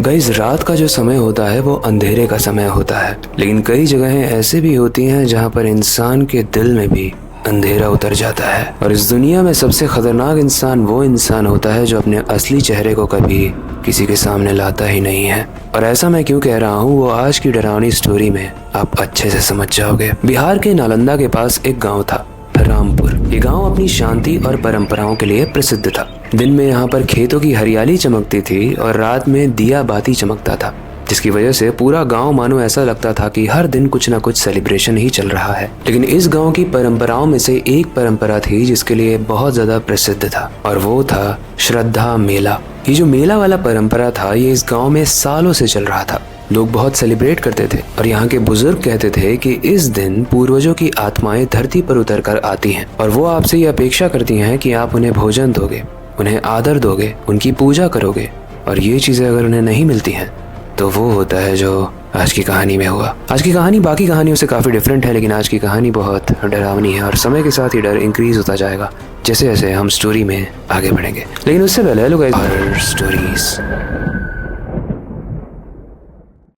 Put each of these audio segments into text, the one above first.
Guys, रात का जो समय होता है वो अंधेरे का समय होता है, लेकिन कई जगहें ऐसे भी होती हैं जहाँ पर इंसान के दिल में भी अंधेरा उतर जाता है। और इस दुनिया में सबसे खतरनाक इंसान वो इंसान होता है जो अपने असली चेहरे को कभी किसी के सामने लाता ही नहीं है। और ऐसा मैं क्यों कह रहा हूँ वो आज की डरावनी स्टोरी में आप अच्छे से समझ जाओगे। बिहार के नालंदा के पास एक गाँव था, रामपुर। ये गांव अपनी शांति और परंपराओं के लिए प्रसिद्ध था। दिन में यहाँ पर खेतों की हरियाली चमकती थी और रात में दिया बाती चमकता था, जिसकी वजह से पूरा गांव मानो ऐसा लगता था कि हर दिन कुछ न कुछ सेलिब्रेशन ही चल रहा है। लेकिन इस गांव की परंपराओं में से एक परंपरा थी जिसके लिए बहुत ज्यादा प्रसिद्ध था, और वो था श्रद्धा मेला। ये जो मेला वाला परंपरा था ये इस गाँव में सालों से चल रहा था। लोग बहुत सेलिब्रेट करते थे और यहाँ के बुजुर्ग कहते थे कि इस दिन पूर्वजों की आत्माएं धरती पर उतर कर आती हैं और वो आपसे ये अपेक्षा करती हैं कि आप उन्हें भोजन दोगे, उन्हें आदर दोगे, उनकी पूजा करोगे। और ये चीजें अगर उन्हें नहीं मिलती हैं तो वो होता है जो आज की कहानी में हुआ। आज की कहानी बाकी कहानियों से काफी डिफरेंट है, लेकिन आज की कहानी बहुत डरावनी है और समय के साथ ये डर इंक्रीज होता जाएगा जैसे जैसे हम स्टोरी में आगे बढ़ेंगे। लेकिन उससे पहले लोग स्टोरीज,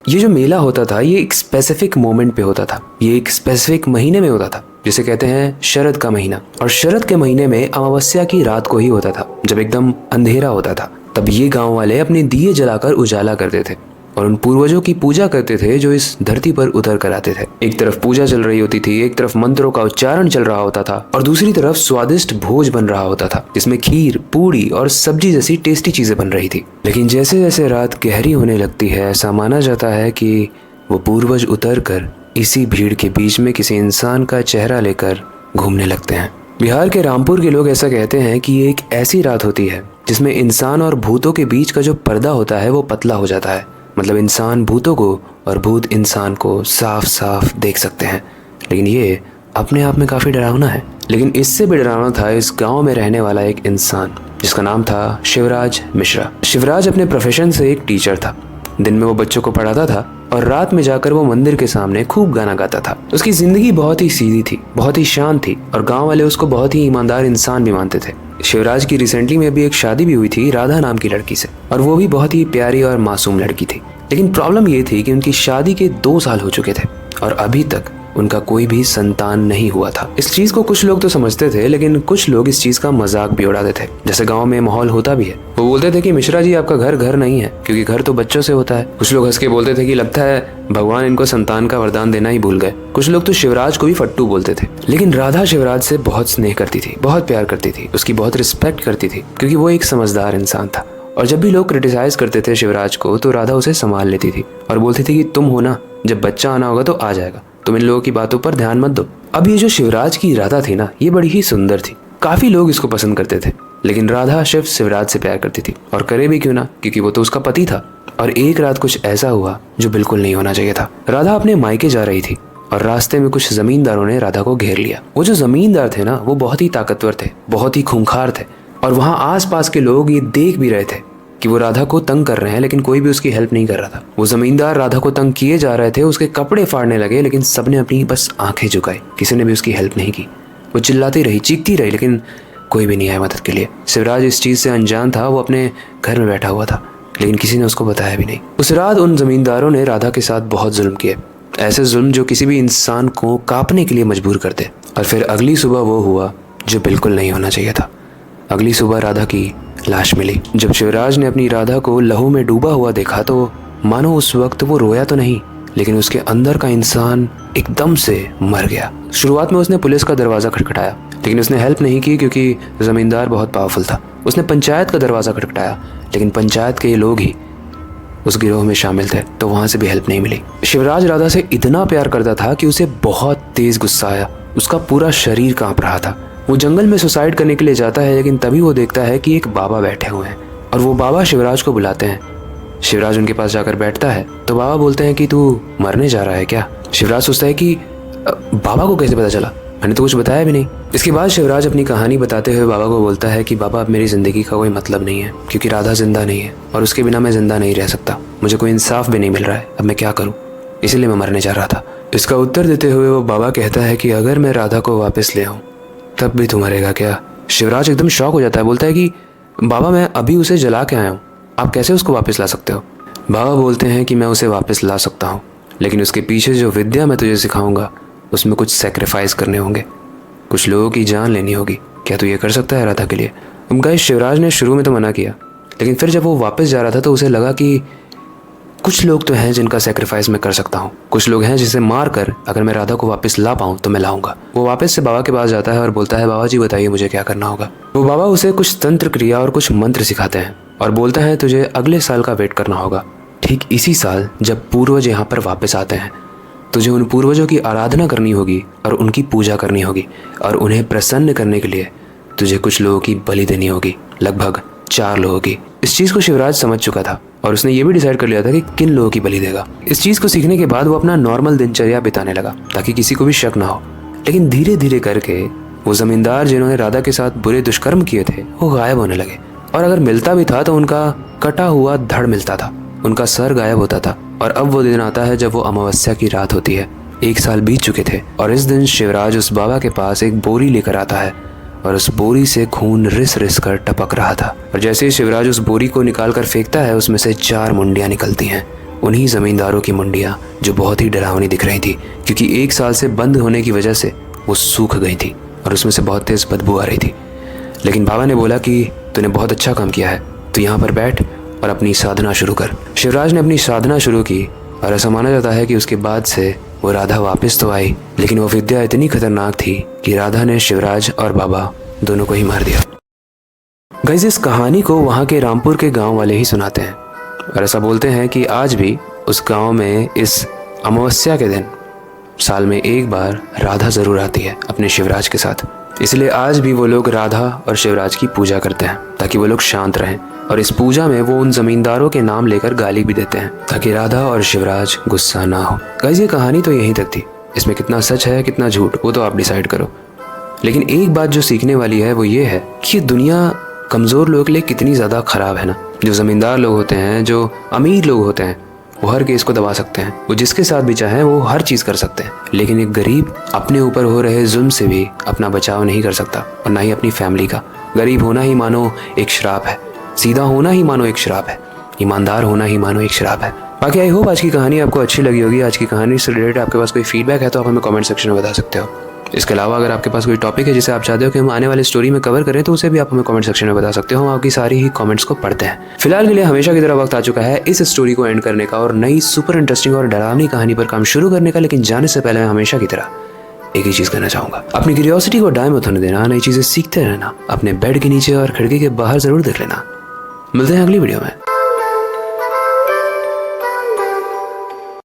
ये जो मेला होता था ये एक स्पेसिफिक मोमेंट पे होता था। ये एक स्पेसिफिक महीने में होता था जिसे कहते हैं शरद का महीना। और शरद के महीने में अमावस्या की रात को ही होता था, जब एकदम अंधेरा होता था। तब ये गांव वाले अपने दिए जलाकर उजाला करते थे और उन पूर्वजों की पूजा करते थे जो इस धरती पर उतर कर आते थे। एक तरफ पूजा चल रही होती थी, एक तरफ मंत्रों का उच्चारण चल रहा होता था और दूसरी तरफ स्वादिष्ट भोज बन रहा होता था जिसमें खीर, पूड़ी और सब्जी जैसी टेस्टी चीजें बन रही थी। लेकिन जैसे जैसे रात गहरी होने लगती है ऐसा माना जाता है कि वो पूर्वज उतर कर इसी भीड़ के बीच में किसी इंसान का चेहरा लेकर घूमने लगते हैं। बिहार के रामपुर के लोग ऐसा कहते हैं कि ये एक ऐसी रात होती है जिसमें इंसान और भूतों के बीच का जो पर्दा होता है वो पतला हो जाता है। मतलब इंसान भूतों को और भूत इंसान को साफ साफ देख सकते हैं। लेकिन ये अपने आप में काफी डरावना है। लेकिन इससे भी डरावना था इस गांव में रहने वाला एक इंसान जिसका नाम था शिवराज मिश्रा। शिवराज अपने प्रोफेशन से एक टीचर था। दिन में वो बच्चों को पढ़ाता था और रात में जाकर वो मंदिर के सामने खूब गाना गाता था। उसकी जिंदगी बहुत ही सीधी थी, बहुत ही शांत थी और गांव वाले उसको बहुत ही ईमानदार इंसान भी मानते थे। शिवराज की रिसेंटली में भी एक शादी भी हुई थी राधा नाम की लड़की से, और वो भी बहुत ही प्यारी और मासूम लड़की थी। लेकिन प्रॉब्लम ये थी कि उनकी शादी के 2 साल हो चुके थे और अभी तक उनका कोई भी संतान नहीं हुआ था। इस चीज को कुछ लोग तो समझते थे, लेकिन कुछ लोग इस चीज का मजाक भी उड़ाते थे, जैसे गांव में माहौल होता भी है। वो बोलते थे कि मिश्रा जी आपका घर घर नहीं है, क्योंकि घर तो बच्चों से होता है। कुछ लोग हंस के बोलते थे कि लगता है भगवान इनको संतान का वरदान देना ही भूल गए। कुछ लोग तो शिवराज को भी फट्टू बोलते थे। लेकिन राधा शिवराज से बहुत स्नेह करती थी, बहुत प्यार करती थी, उसकी बहुत रिस्पेक्ट करती थी, क्योंकि वो एक समझदार इंसान था। और जब भी लोग क्रिटिसाइज करते थे शिवराज को तो राधा उसे संभाल लेती थी और बोलती थी कि तुम हो ना, जब बच्चा आना होगा तो आ जाएगा, तुम इन लोगों की बातों पर ध्यान मत दो। अब ये जो शिवराज की राधा थी ना, ये बड़ी ही सुंदर थी। काफी लोग इसको पसंद करते थे, लेकिन राधा सिर्फ शिवराज से प्यार करती थी, और करे भी क्यों ना, क्योंकि वो तो उसका पति था। और एक रात कुछ ऐसा हुआ जो बिल्कुल नहीं होना चाहिए था। राधा अपने मायके जा रही थी और रास्ते में कुछ जमींदारों ने राधा को घेर लिया। वो जो जमींदार थे ना, वो बहुत ही ताकतवर थे, बहुत ही खूंखार थे, और वहाँ आसपास के लोग ये देख भी रहे थे कि वो राधा को तंग कर रहे हैं, लेकिन कोई भी उसकी हेल्प नहीं कर रहा था। वो जमींदार राधा को तंग किए जा रहे थे, उसके कपड़े फाड़ने लगे, लेकिन सबने अपनी बस आंखें झुकाई, किसी ने भी उसकी हेल्प नहीं की। वो चिल्लाती रही, चीखती रही, लेकिन कोई भी नहीं आया मदद के लिए। शिवराज इस चीज से अनजान था, वो अपने घर में बैठा हुआ था, लेकिन किसी ने उसको बताया भी नहीं। उस रात उन जमींदारों ने राधा के साथ बहुत जुल्म किए, ऐसे जुल्म जो किसी भी इंसान को कांपने के लिए मजबूर कर दे। और फिर अगली सुबह वो हुआ जो बिल्कुल नहीं होना चाहिए था। अगली सुबह राधा की लाश मिली। जब शिवराज ने अपनी राधा को लहू में डूबा हुआ देखा तो मानो उस वक्त वो रोया तो नहीं, लेकिन उसके अंदर का इंसान एकदम से मर गया। शुरुआत में उसने पुलिस का दरवाजा खटखटाया, लेकिन उसने हेल्प नहीं की क्योंकि जमींदार बहुत पावरफुल था। उसने पंचायत का दरवाजा खटखटाया, लेकिन पंचायत के लोग ही उस गिरोह में शामिल थे, तो वहां से भी हेल्प नहीं मिली। शिवराज राधा से इतना प्यार करता था कि उसे बहुत तेज गुस्सा आया। उसका पूरा शरीर कांप रहा था। वो जंगल में सुसाइड करने के लिए जाता है, लेकिन तभी वो देखता है कि एक बाबा बैठे हुए हैं और वो बाबा शिवराज को बुलाते हैं। शिवराज उनके पास जाकर बैठता है तो बाबा बोलते हैं कि तू मरने जा रहा है क्या। शिवराज सोचता है कि बाबा को कैसे पता चला, मैंने तो कुछ बताया भी नहीं। इसके बाद शिवराज अपनी कहानी बताते हुए बाबा को बोलता है कि बाबा अब मेरी जिंदगी का कोई मतलब नहीं है, क्योंकि राधा जिंदा नहीं है और उसके बिना मैं जिंदा नहीं रह सकता। मुझे कोई इंसाफ भी नहीं मिल रहा है, अब मैं क्या करूँ, इसीलिए मैं मरने जा रहा था। इसका उत्तर देते हुए वो बाबा कहता है कि अगर मैं राधा को वापस ले आऊँ तब भी तू मरेगा क्या। शिवराज एकदम शॉक हो जाता है, बोलता है कि बाबा मैं अभी उसे जला के आया हूँ, आप कैसे उसको वापस ला सकते हो। बाबा बोलते हैं कि मैं उसे वापस ला सकता हूँ, लेकिन उसके पीछे जो विद्या मैं तुझे सिखाऊंगा उसमें कुछ सेक्रीफाइस करने होंगे, कुछ लोगों की जान लेनी होगी। क्या तू ये कर सकता है राधा के लिए? गाइस, शिवराज ने शुरू में तो मना किया, लेकिन फिर जब वो वापस जा रहा था तो उसे लगा कि कुछ लोग तो हैं जिनका सेक्रीफाइस मैं कर सकता हूँ, कुछ लोग हैं जिसे मार कर अगर मैं राधा को वापस ला पाऊँ तो मैं लाऊंगा। वो वापस से बाबा के पास जाता है और बोलता है, बाबा जी बताइए मुझे क्या करना होगा। वो बाबा उसे कुछ तंत्र क्रिया और कुछ मंत्र सिखाते हैं और बोलता है तुझे अगले साल का वेट करना होगा। ठीक इसी साल जब पूर्वज यहाँ पर वापस आते हैं, तुझे उन पूर्वजों की आराधना करनी होगी और उनकी पूजा करनी होगी, और उन्हें प्रसन्न करने के लिए तुझे कुछ लोगों की बलि देनी होगी, लगभग 4 लोगों की। इस चीज़ को शिवराज समझ चुका था और उसने ये भी डिसाइड कर लिया था कि किन लोगों की बलि देगा। इस चीज़ को सीखने के बाद वो अपना नॉर्मल दिनचर्या बिताने लगा ताकि किसी को भी शक ना हो। लेकिन धीरे धीरे करके वो जमींदार जिन्होंने राधा के साथ बुरे दुष्कर्म किए थे वो गायब होने लगे, और अगर मिलता भी था तो उनका कटा हुआ धड़ मिलता था, उनका सर गायब होता था। और अब वो दिन आता है जब वो अमावस्या की रात होती है। 1 साल बीत चुके थे और इस दिन शिवराज उस बाबा के पास एक बोरी लेकर आता है और उस बोरी से खून रिस रिस कर टपक रहा था। और जैसे ही शिवराज उस बोरी को निकाल कर फेंकता है, उसमें से 4 मुंडियाँ निकलती हैं, उन्हीं जमींदारों की मुंडियाँ जो बहुत ही डरावनी दिख रही थी, क्योंकि 1 साल से बंद होने की वजह से वो सूख गई थी और उसमें से बहुत तेज बदबू आ रही थी। लेकिन बाबा ने बोला कि तूने बहुत अच्छा काम किया है, तू यहाँ पर बैठ और अपनी साधना शुरू कर। शिवराज ने अपनी साधना शुरू की और ऐसा माना जाता है कि उसके बाद से वो राधा वापस तो आई, लेकिन वो विद्या इतनी खतरनाक थी कि राधा ने शिवराज और बाबा दोनों को ही मार दिया। गाइस, इस कहानी को वहाँ के रामपुर के गांव वाले ही सुनाते हैं और ऐसा बोलते हैं कि आज भी उस गांव में इस अमावस्या के दिन साल में 1 बार राधा ज़रूर आती है अपने शिवराज के साथ। इसलिए आज भी वो लोग राधा और शिवराज की पूजा करते हैं ताकि वो लोग शांत रहें, और इस पूजा में वो उन जमींदारों के नाम लेकर गाली भी देते हैं ताकि राधा और शिवराज गुस्सा ना हो। गाइस, ये कहानी तो यहीं तक थी, इसमें कितना सच है कितना झूठ वो तो आप डिसाइड करो। लेकिन एक बात जो सीखने वाली है वो ये है कि दुनिया कमज़ोर लोगों के लिए कितनी ज़्यादा ख़राब है ना। जो ज़मींदार लोग होते हैं, जो अमीर लोग होते हैं, वो हर केस को दबा सकते हैं, वो जिसके साथ भी चाहें वो हर चीज़ कर सकते हैं, लेकिन एक गरीब अपने ऊपर हो रहे जुल्म से भी अपना बचाव नहीं कर सकता, और ना ही अपनी फैमिली का। गरीब होना ही मानो एक श्राप है, सीधा होना ही मानो एक श्राप है, ईमानदार होना ही मानो एक श्राप है। बाकी आई होप आज की कहानी आपको अच्छी लगी होगी। आज की कहानी से रिलेटेड आपके पास कोई फीडबैक है तो आप हमें कमेंट सेक्शन में बता सकते हो। इसके अलावा अगर आपके पास कोई टॉपिक है जिसे आप चाहते हो कि हम आने वाले स्टोरी में कवर करें तो उसे भी आप हमें कमेंट सेक्शन में बता सकते हो। हम आपकी सारी ही कमेंट्स को पढ़ते हैं। फिलहाल के लिए हमेशा की तरह वक्त आ चुका है इस स्टोरी को एंड करने का और नई सुपर इंटरेस्टिंग और डरावनी कहानी पर काम शुरू करने का। लेकिन जाने से पहले मैं हमेशा की तरह एक ही चीज़ करना चाहूँगा, अपनी क्यूरियोसिटी को डाय मत होने देना, नई चीज़ें सीखते रहना, अपने बेड के नीचे और खिड़की के बाहर ज़रूर देख लेना। मिलते हैं अगली वीडियो में।